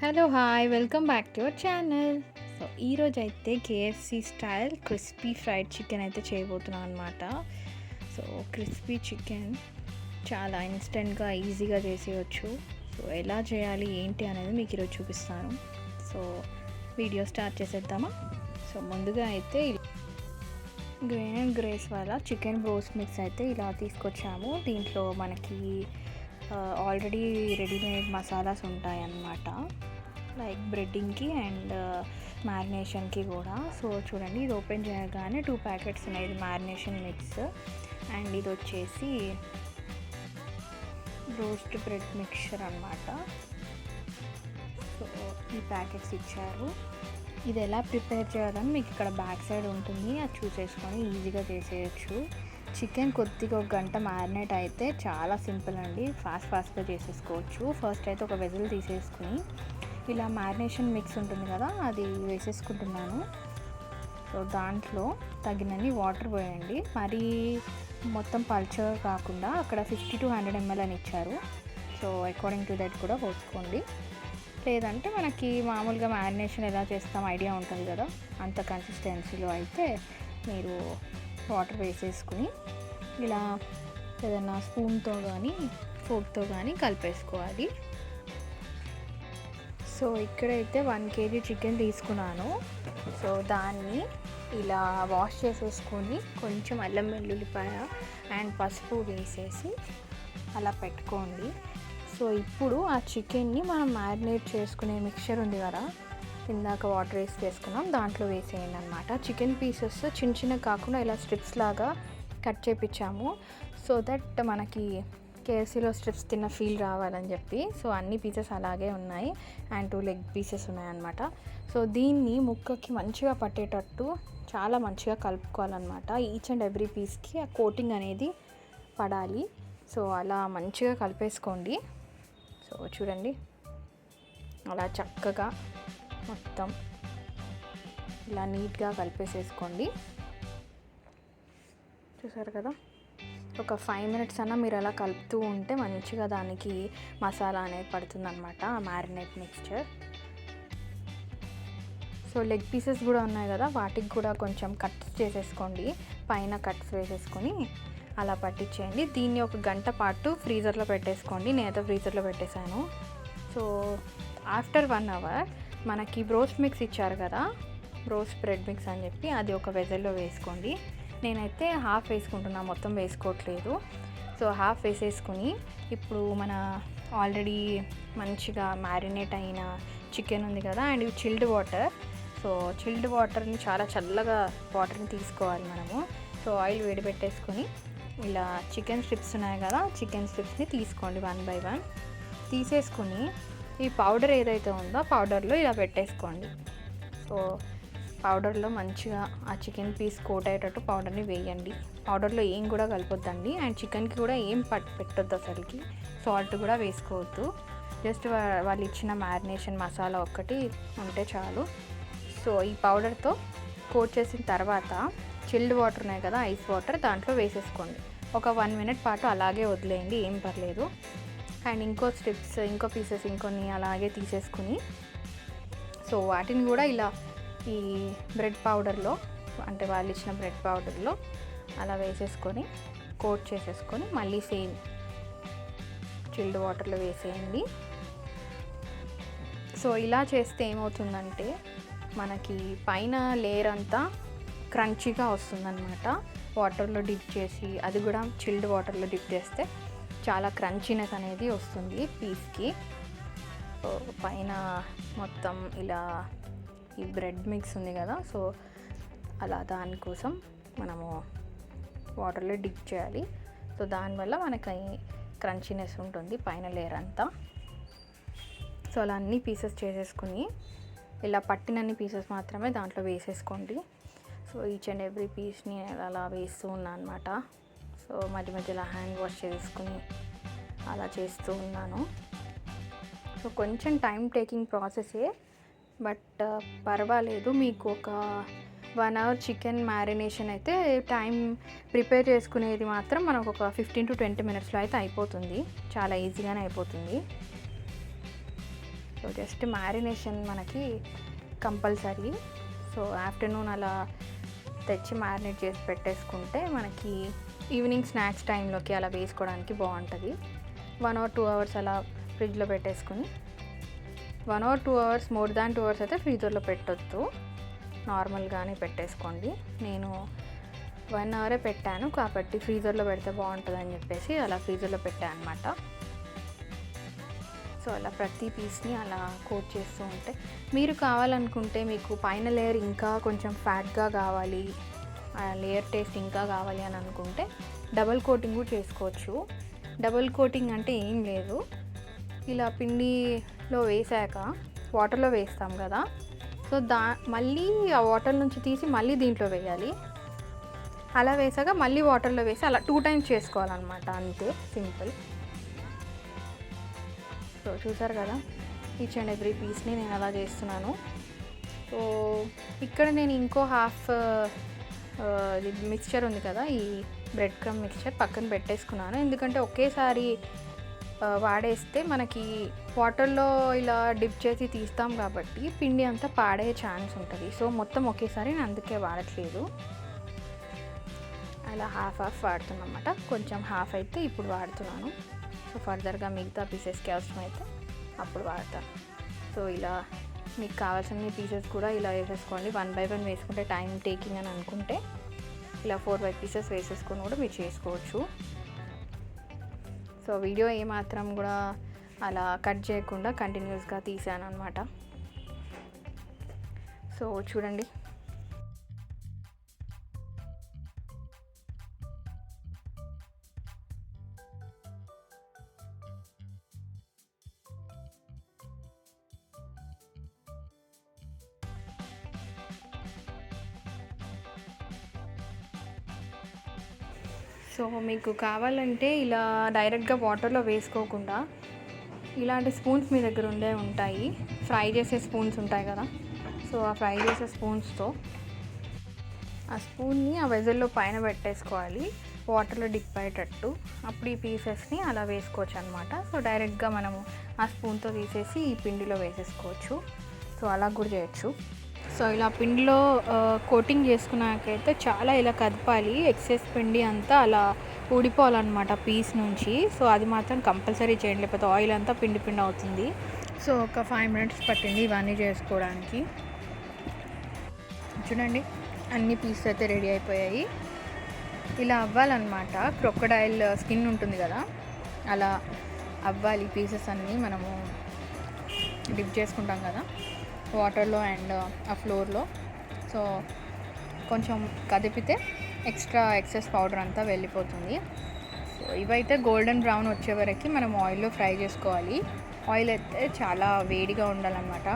Hello hi welcome back to our channel. So ఈరోజు అయితే KFC style crispy fried chicken అయితే చేయబోతున్నాం అనమాట. సో క్రిస్పీ చికెన్ చాలా ఇన్స్టెంట్గా ఈజీగా చేసేయచ్చు. సో ఎలా చేయాలి ఏంటి అనేది మీకు ఈరోజు చూపిస్తాను. సో వీడియో స్టార్ట్ చేసేద్దామా. సో ముందుగా అయితే గ్రెయిన్ అండ్ గ్రేస్ వల్ల చికెన్ రోస్ట్ మిక్స్ అయితే ఇలా తీసుకొచ్చాము. దీంట్లో మనకి ఆల్రెడీ రెడీమేడ్ మసాలాస్ ఉంటాయి అన్నమాట, లైక్ బ్రెడ్డింగ్కి అండ్ మ్యారినేషన్కి కూడా. సో చూడండి, ఇది ఓపెన్ చేయగానే 2 ప్యాకెట్స్ ఉన్నాయి. ఇది మ్యారినేషన్ మిక్స్ అండ్ ఇది వచ్చేసి రోస్ట్ బ్రెడ్ మిక్చర్ అనమాట. సో ఈ ప్యాకెట్స్ ఇచ్చారు. ఇది ఎలా ప్రిపేర్ చేయాలని మీకు ఇక్కడ బ్యాక్ సైడ్ ఉంటుంది, అది చూసేసుకొని ఈజీగా చేసేయచ్చు. చికెన్ కొద్దిగా 1 గంట మ్యారినేట్ అయితే చాలా సింపుల్ అండి, ఫాస్ట్గా చేసేసుకోవచ్చు. ఫస్ట్ అయితే ఒక వెజిల్ తీసేసుకుని ఇలా మ్యారినేషన్ మిక్స్ ఉంటుంది కదా, అది వేసేసుకుంటున్నాను. సో దాంట్లో తగినన్ని వాటర్ పోయండి. మరీ మొత్తం పల్చగా కాకుండా, అక్కడ 50 to 100 ml అని ఇచ్చారు. సో అకార్డింగ్ టు దట్ కూడా పోసుకోండి. లేదంటే మనకి మామూలుగా మ్యారినేషన్ ఎలా చేస్తాం ఐడియా ఉంటుంది కదా, అంత కన్సిస్టెన్సీలో అయితే మీరు వాటర్ వేసేసుకుని ఇలా ఏదైనా స్పూన్తో కానీ ఫోర్క్తో కానీ కలిపేసుకోవాలి. సో ఇక్కడైతే 1 kg చికెన్ తీసుకున్నాను. సో దాన్ని ఇలా వాష్ చేసేసుకొని కొంచెం అల్లం వెల్లుల్లిపాయ అండ్ పసుపు వేసేసి అలా పెట్టుకోండి. సో ఇప్పుడు ఆ చికెన్ని మనం మ్యారినేట్ చేసుకునే మిక్చర్ ఉంది కదా, ఇందాక వాటర్ వేసి చేసుకున్నాం, దాంట్లో వేసేయండి అనమాట. చికెన్ పీసెస్ చిన్న కాకుండా ఇలా స్ట్రిప్స్ లాగా కట్ చేపించాము, సో దట్ మనకి కేఎఫ్సీలో స్ట్రిప్స్ తిన్న ఫీల్ రావాలని చెప్పి. సో అన్ని పీసెస్ అలాగే ఉన్నాయి అండ్ 2 లెగ్ పీసెస్ ఉన్నాయన్నమాట. సో దీన్ని ముక్కకి మంచిగా పట్టేటట్టు చాలా మంచిగా కలుపుకోవాలన్నమాట. ఈచ్ అండ్ ఎవ్రీ పీస్కి ఆ కోటింగ్ అనేది పడాలి. సో అలా మంచిగా కలిపేసుకోండి. సో చూడండి, అలా చక్కగా మొత్తం ఇలా నీట్గా కలిపేసేసుకోండి. చూసారు కదా, ఒక 5 minutes అన్నా మీరు అలా కలుపుతూ ఉంటే మంచిగా దానికి మసాలా అనేది పడుతుందన్నమాట, marinate mixture. So leg pieces కూడా ఉన్నాయి కదా, వాటికి కూడా కొంచెం కట్స్ చేసేసుకోండి, పైన కట్స్ వేసేసుకొని అలా పట్టించేయండి. దీన్ని 1 గంట పాటు ఫ్రీజర్లో పెట్టేసుకోండి. నేనైతే ఫ్రీజర్లో పెట్టేశాను. సో ఆఫ్టర్ 1 hour మనకి రోస్ట్ మిక్స్ ఇచ్చారు కదా, రోస్ట్ బ్రెడ్ మిక్స్ అని చెప్పి, అది ఒక వెజల్లో వేసుకోండి. నేనైతే హాఫ్ వేసుకుంటున్నా, మొత్తం వేసుకోవట్లేదు. సో హాఫ్ వేసేసుకుని ఇప్పుడు మన ఆల్రెడీ మంచిగా మ్యారినేట్ అయిన చికెన్ ఉంది కదా, అండ్ ఇవి చిల్డ్ వాటర్. సో చిల్డ్ వాటర్ని చాలా చల్లగా వాటర్ని తీసుకోవాలి మనము. సో ఆయిల్ వేడి పెట్టేసుకొని ఇలా చికెన్ స్ట్రిప్స్ ఉన్నాయి కదా, చికెన్ స్ట్రిప్స్ని తీసుకోండి 1 by 1 తీసేసుకుని ఈ పౌడర్ ఏదైతే ఉందో పౌడర్లో ఇలా పెట్టేసుకోండి. సో పౌడర్లో మంచిగా ఆ చికెన్ పీస్ కోట్ అయ్యేటట్టు పౌడర్ని వేయండి. పౌడర్లో ఏం కూడా కలపొద్దండి, అండ్ చికెన్కి కూడా ఏం పెట్టొద్దు అసలుకి. సాల్ట్ కూడా వేసుకోవద్దు, జస్ట్ వాళ్ళు ఇచ్చిన మ్యారినేషన్ మసాలా ఒక్కటి ఉంటే చాలు. సో ఈ పౌడర్తో కోట్ చేసిన తర్వాత చిల్డ్ వాటర్ ఉన్నాయి కదా, ఐస్ వాటర్, దాంట్లో వేసేసుకోండి. ఒక 1 minute పాటు అలాగే వదిలేయండి, ఏం పర్లేదు. అండ్ ఇంకో స్ట్రిప్స్, ఇంకో పీసెస్ ఇంకొన్ని అలాగే తీసేసుకుని, సో వాటిని కూడా ఇలా ఈ బ్రెడ్ పౌడర్లో, అంటే వాళ్ళు ఇచ్చిన బ్రెడ్ పౌడర్లో అలా వేసేసుకొని కోట్ చేసేసుకొని మళ్ళీ సేమ్ చిల్డ్ వాటర్లో వేసేయండి. సో ఇలా చేస్తే ఏమవుతుందంటే మనకి పైన లేయర్ అంతా క్రంచీగా వస్తుందన్నమాట. వాటర్లో డిప్ చేసి, అది కూడా చిల్డ్ వాటర్లో డిప్ చేస్తే చాలా క్రంచీనెస్ అనేది వస్తుంది పీస్కి. పైన మొత్తం ఇలా ఈ బ్రెడ్ మిక్స్ ఉంది కదా, సో అలా దానికోసం మనము వాటర్లో డిప్ చేయాలి. సో దానివల్ల మనకి క్రంచీనెస్ ఉంటుంది పైన లేయర్ అంతా. సో అలా అన్ని పీసెస్ చేసేసుకుని ఇలా పట్టినన్ని పీసెస్ మాత్రమే దాంట్లో వేసేసుకోండి. సో ఈచ్ అండ్ ఎవ్రీ పీస్ని అలా వేస్తూ ఉన్నాను అనమాట. సో మధ్య మధ్యలో హ్యాండ్ వాష్ చేసుకుని అలా చేస్తూ ఉన్నాను. సో కొంచెం టైం టేకింగ్ ప్రాసెసే, బట్ పర్వాలేదు. మీకు ఒక 1 hour చికెన్ మ్యారినేషన్ అయితే టైం ప్రిపేర్ చేసుకునేది మాత్రం మనకు ఒక 15 to 20 minutesలో అయితే అయిపోతుంది, చాలా ఈజీగానే అయిపోతుంది. సో జస్ట్ మ్యారినేషన్ మనకి కంపల్సరీ. సో ఆఫ్టర్నూన్ అలా తెచ్చి మ్యారినేట్ చేసి పెట్టేసుకుంటే మనకి ఈవినింగ్ స్నాక్స్ టైంలోకి అలా వేసుకోవడానికి బాగుంటుంది. 1 or 2 hours అలా ఫ్రిడ్జ్లో పెట్టేసుకుని 1 or 2 hours, more than 2 hours అయితే ఫ్రీజర్లో పెట్టొద్దు, నార్మల్గానే పెట్టేసుకోండి. నేను 1 hour పెట్టాను కాబట్టి ఫ్రీజర్లో పెడితే బాగుంటుందని చెప్పేసి అలా ఫ్రీజర్లో పెట్టాను అనమాట. సో అలా ప్రతి పీస్ని అలా కోట్ చేస్తూ ఉంటే, మీరు కావాలనుకుంటే మీకు పైన లేయర్ ఇంకా కొంచెం ఫ్యాట్గా కావాలి, లేయర్ టేస్ట్ ఇంకా కావాలి అని అనుకుంటే డబల్ కోటింగ్ కూడా చేసుకోవచ్చు. డబల్ కోటింగ్ అంటే ఏం లేదు, ఇలా పిండిలో వేసాక వాటర్లో వేస్తాం కదా, సో మళ్ళీ ఆ వాటర్ నుంచి తీసి మళ్ళీ దీంట్లో వేయాలి. అలా వేసాక మళ్ళీ వాటర్లో వేసి అలా 2 times చేసుకోవాలన్నమాట, అంతే, సింపుల్. సో చూసారు కదా, ఈచ్ అండ్ ఎవ్రీ పీస్ని నేను అలా చేస్తున్నాను. సో ఇక్కడ నేను ఇంకో హాఫ్ మిక్స్చర్ ఉంది కదా, ఈ బ్రెడ్ క్రమ్ మిక్స్చర్ పక్కన పెట్టేసుకున్నాను. ఎందుకంటే ఒకేసారి వాడేస్తే మనకి వాటర్లో ఇలా డిప్ చేసి తీస్తాం కాబట్టి పిండి అంతా పాడే ఛాన్స్ ఉంటుంది. సో మొత్తం ఒకేసారి నేను అందుకే వాడట్లేదు, అలా హాఫ్ వాడుతున్నాను అన్నమాట. కొంచెం హాఫ్ అయితే ఇప్పుడు వాడుతున్నాను. సో ఫర్దర్గా మిగతా పీసెస్కి అవసరమైతే అప్పుడు వాడతాను. సో ఇలా మీకు కావాల్సిన పీసెస్ కూడా ఇలా వేసేసుకోండి. 1 by 1 వేసుకుంటే టైం టేకింగ్ అని అనుకుంటే ఇలా 4, 5 pieces వేసేసుకొని కూడా మీరు చేసుకోవచ్చు. సో వీడియో ఏమాత్రం కూడా అలా కట్ చేయకుండా కంటిన్యూస్గా తీసాను అనమాట. సో చూడండి, సో మీకు కావాలంటే ఇలా డైరెక్ట్గా వాటర్లో వేసుకోకుండా ఇలాంటి స్పూన్స్ మీ దగ్గర ఉంటాయి, ఫ్రై చేసే స్పూన్స్ ఉంటాయి కదా. సో ఆ ఫ్రై చేసే స్పూన్స్తో ఆ స్పూన్ని ఆ వెజల్లో పైన పెట్టేసుకోవాలి, వాటర్లో డిప్ అయ్యేటట్టు. అప్పుడు ఈ పీసెస్ని అలా వేసుకోవచ్చు అనమాట. సో డైరెక్ట్గా మనము ఆ స్పూన్తో తీసేసి ఈ పిండిలో వేసేసుకోవచ్చు. సో అలా కూడా చేయొచ్చు. సో ఇలా పిండిలో కోటింగ్ చేసుకున్నాకైతే చాలా ఇలా కదపాలి, ఎక్సెస్ పిండి అంతా అలా ఊడిపోవాలన్నమాట పీస్ నుంచి. సో అది మాత్రం కంపల్సరీ చేయండి, లేకపోతే ఆయిల్ అంతా పిండి పిండి అవుతుంది. సో ఒక 5 minutes పట్టింది ఇవన్నీ చేసుకోవడానికి. చూడండి, అన్ని పీసెస్ అయితే రెడీ అయిపోయాయి. ఇలా అవ్వాలన్నమాట, క్రొకడైల్ స్కిన్ ఉంటుంది కదా, అలా అవ్వాలి పీసెస్ అన్నీ. మనము డిప్ చేసుకుంటాం కదా వాటర్లో అండ్ ఆ ఫ్లోర్లో. సో కొంచెం కదిపితే ఎక్సెస్ పౌడర్ అంతా వెళ్ళిపోతుంది. సో ఇవైతే గోల్డెన్ బ్రౌన్ వచ్చే వరకు మనం ఆయిల్లో ఫ్రై చేసుకోవాలి. ఆయిల్ అయితే చాలా వేడిగా ఉండాలన్నమాట.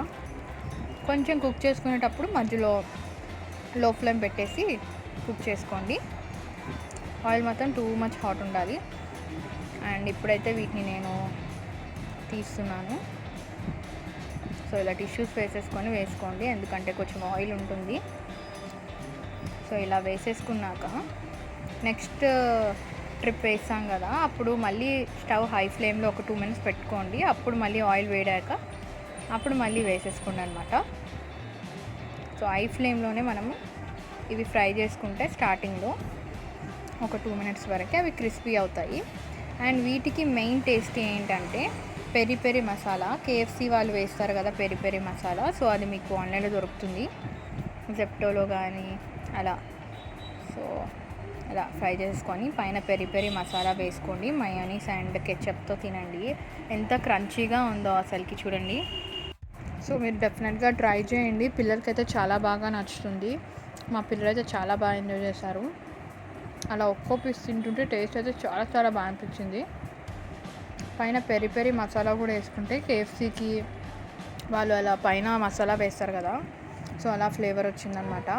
కొంచెం కుక్ చేసుకునేటప్పుడు మధ్యలో లో ఫ్లేమ్ పెట్టేసి కుక్ చేసుకోండి. ఆయిల్ మాత్రం టూ మచ్ హాట్ ఉండాలి. అండ్ ఇప్పుడైతే వీటిని నేను తీస్తున్నాను. సో ఇలా టిష్యూస్ వేసుకోండి, ఎందుకంటే కొంచెం ఆయిల్ ఉంటుంది. సో ఇలా వేసేసుకున్నాక నెక్స్ట్ ట్రిప్ వేస్తాం కదా, అప్పుడు మళ్ళీ స్టవ్ హై ఫ్లేమ్లో ఒక 2 minutes పెట్టుకోండి. అప్పుడు మళ్ళీ ఆయిల్ వేడాక అప్పుడు మళ్ళీ వేసేసుకోండి అనమాట. సో హై ఫ్లేమ్లోనే మనము ఇవి ఫ్రై చేసుకుంటే స్టార్టింగ్లో ఒక 2 minutes వరకు అవి క్రిస్పీ అవుతాయి. అండ్ వీటికి మెయిన్ టేస్ట్ ఏంటంటే పెరి పెరి మసాలా. KFC వాళ్ళు వేస్తారు కదా పెరి పెరి మసాలా. సో అది మీకు ఆన్లైన్లో దొరుకుతుంది, జెప్టోలో కానీ అలా. సో అలా ఫ్రై చేసుకొని పైన పెరి పెరి మసాలా వేసుకోండి. మయోనీస్ అండ్ కెచప్తో తినండి, ఎంత క్రంచీగా ఉందో అసలుకి, చూడండి. సో మీరు డెఫినెట్గా ట్రై చేయండి, పిల్లలకైతే చాలా బాగా నచ్చుతుంది. మా పిల్లలైతే చాలా బాగా ఎంజాయ్ చేశారు. అలా ఒక్కో పీస్ తింటుంటే టేస్ట్ అయితే చాలా చాలా బాగా అనిపించింది. పైన పెరి పెరి మసాలా కూడా వేసుకుంటే KFCకి వాళ్ళు అలా పైన మసాలా వేస్తారు కదా, సో అలా ఫ్లేవర్ వచ్చిందనమాట.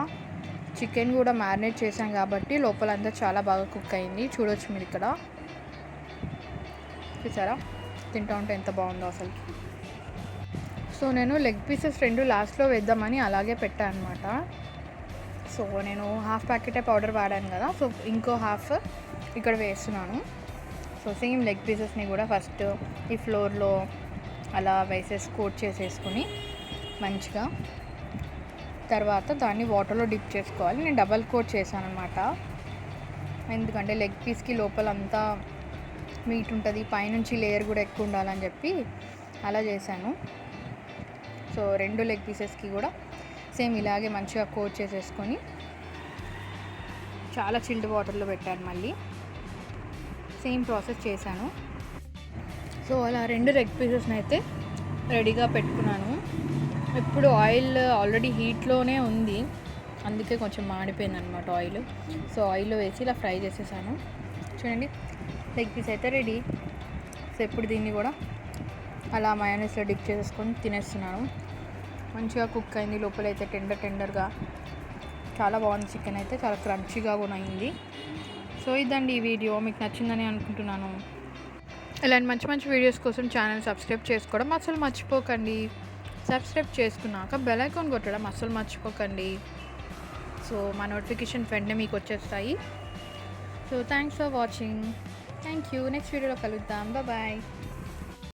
చికెన్ కూడా మ్యారినేట్ చేసాం కాబట్టి లోపలంతా చాలా బాగా కుక్ అయింది. చూడొచ్చు మీరు ఇక్కడ, చూసారా తింటూ ఉంటే ఎంత బాగుందో అసలు. సో నేను లెగ్ పీసెస్ 2 లాస్ట్లో వేద్దామని అలాగే పెట్టాను అనమాట. సో నేను హాఫ్ ప్యాకెటే పౌడర్ వాడాను కదా, సో ఇంకో హాఫ్ ఇక్కడ వేస్తున్నాను. సో సేమ్ లెగ్ పీసెస్ని కూడా ఫస్ట్ ఈ ఫ్లోర్లో అలా కోట్ చేసేసుకుని మంచిగా తర్వాత దాన్ని వాటర్లో డిప్ చేసుకోవాలి. నేను డబల్ కోట్ చేశాను అనమాట, ఎందుకంటే లెగ్ పీస్కి లోపల అంతా మీట్ ఉంటుంది, పైనుంచి లేయర్ కూడా ఎక్కువ ఉండాలని చెప్పి అలా చేశాను. సో 2 లెగ్ పీసెస్కి కూడా సేమ్ ఇలాగే మంచిగా కోట్ చేసేసుకొని చాలా చిల్డ్ వాటర్లో పెట్టాను. మళ్ళీ సేమ్ ప్రాసెస్ చేశాను. సో అలా 2 లెగ్ పీసెస్ని అయితే రెడీగా పెట్టుకున్నాను. ఇప్పుడు ఆయిల్ ఆల్రెడీ హీట్లోనే ఉంది, అందుకే కొంచెం మాడిపోయింది అనమాట ఆయిల్. సో ఆయిల్లో వేసి ఇలా ఫ్రై చేసేసాను. చూడండి, లెగ్ పీస్ అయితే రెడీ. సో ఇప్పుడు దీన్ని కూడా అలా మయోనీస్లో డిప్ చేసేసుకొని తినేస్తున్నాను. మంచిగా కుక్ అయింది, లోపలైతే టెండర్గా చాలా బాగుంది. చికెన్ అయితే చాలా క్రంచీగా కూడా అయింది. సో ఇదండి ఈ వీడియో, మీకు నచ్చిందని అనుకుంటున్నాను. ఇలాంటి మంచి మంచి వీడియోస్ కోసం ఛానల్ సబ్స్క్రైబ్ చేసుకోవడం అసలు మర్చిపోకండి. సబ్స్క్రైబ్ చేసుకున్నాక బెల్ ఐకాన్ కొట్టడం అసలు మర్చిపోకండి. సో మా నోటిఫికేషన్ వెంటనే మీకు వచ్చేస్తాయి. So thanks for watching. Thank you. Next వీడియోలో కలుద్దాం. బాయ్.